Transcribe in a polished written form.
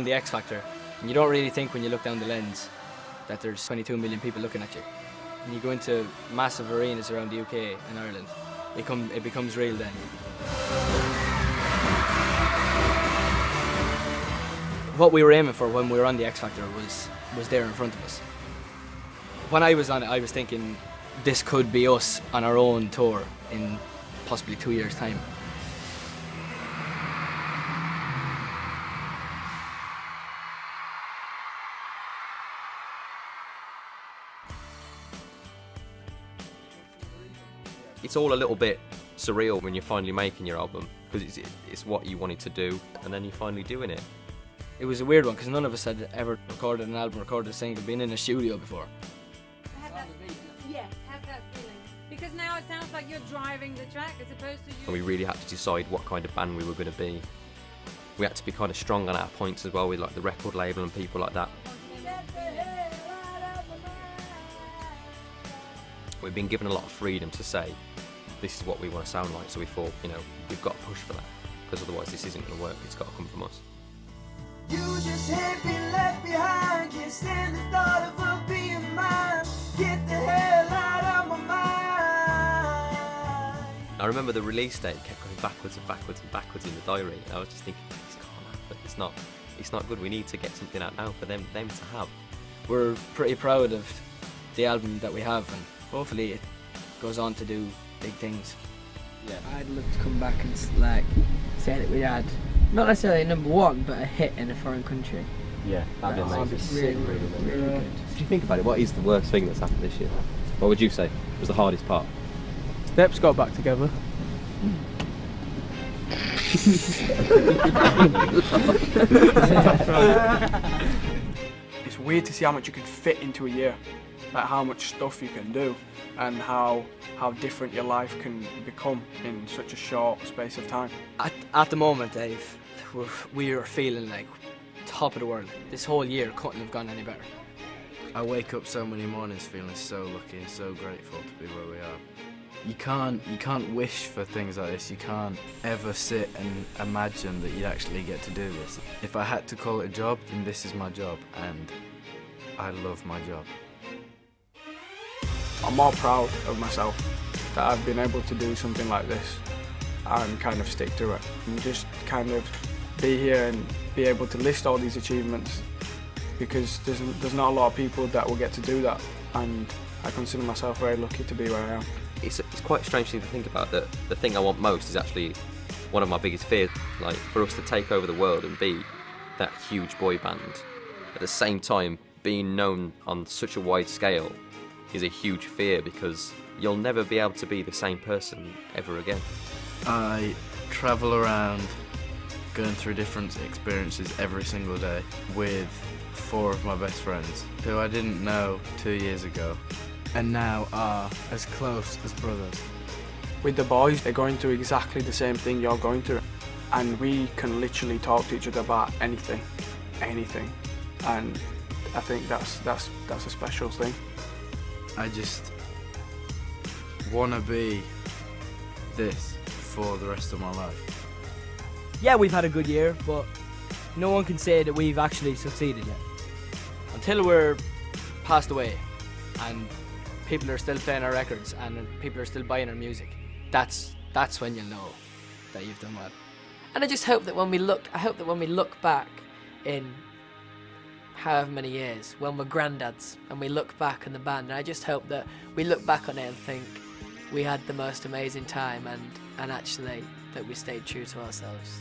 the X Factor. And you don't really think when you look down the lens that there's 22 million people looking at you. When you go into massive arenas around the UK and Ireland, it becomes real then. What we were aiming for when we were on the X Factor was there in front of us. When I was on it, I was thinking this could be us on our own tour in possibly 2 years' time. It's all a little bit surreal when you're finally making your album, because it's what you wanted to do, and then you're finally doing it. It was a weird one because none of us had ever recorded an album, recorded a single, been in a studio before. Have that feeling. Because now it sounds like you're driving the track as opposed to you. And we really had to decide what kind of band we were going to be. We had to be kind of strong on our points as well with like the record label and people like that. We've been given a lot of freedom to say this is what we want to sound like, so we thought, you know, we've got to push for that, because otherwise this isn't going to work. It's got to come from us. You just hate being left behind, can't stand the thought of her being mine. Get the hell out of my mind. I remember the release date kept going backwards and backwards and backwards in the diary, and I was just thinking, this can't happen. It's not good. We need to get something out now for them to have. We're pretty proud of the album that we have, and hopefully it goes on to do big things. Yeah. I'd love to come back and say that we had not necessarily number one, but a hit in a foreign country. Yeah, that'd be amazing. Really good. If you think about it, what is the worst thing that's happened this year? What would you say was the hardest part? Steps got back together. It's weird to see how much you can fit into a year, like how much stuff you can do, and how different your life can become in such a short space of time. At the moment, Dave, we are feeling like top of the world. This whole year couldn't have gone any better. I wake up so many mornings feeling so lucky and so grateful to be where we are. You can't wish for things like this. You can't ever sit and imagine that you'd actually get to do this. If I had to call it a job, then this is my job, and I love my job. I'm more proud of myself that I've been able to do something like this and kind of stick to it. And just kind of be here and be able to list all these achievements, because there's not a lot of people that will get to do that, and I consider myself very lucky to be where I am. It's quite a strange thing to think about, that the thing I want most is actually one of my biggest fears. Like, for us to take over the world and be that huge boy band, at the same time being known on such a wide scale is a huge fear, because you'll never be able to be the same person ever again. I travel around going through different experiences every single day with 4 of my best friends who I didn't know 2 years ago and now are as close as brothers. With the boys, they're going through exactly the same thing you're going through, and we can literally talk to each other about anything, and I think that's a special thing. I just want to be this for the rest of my life. Yeah, we've had a good year, but no one can say that we've actually succeeded yet. Until we're passed away and people are still playing our records and people are still buying our music, that's when you'll know that you've done well. And I just hope that when we look back in however many years, when we're granddads and we look back on the band, and I just hope that we look back on it and think we had the most amazing time, and actually that we stayed true to ourselves.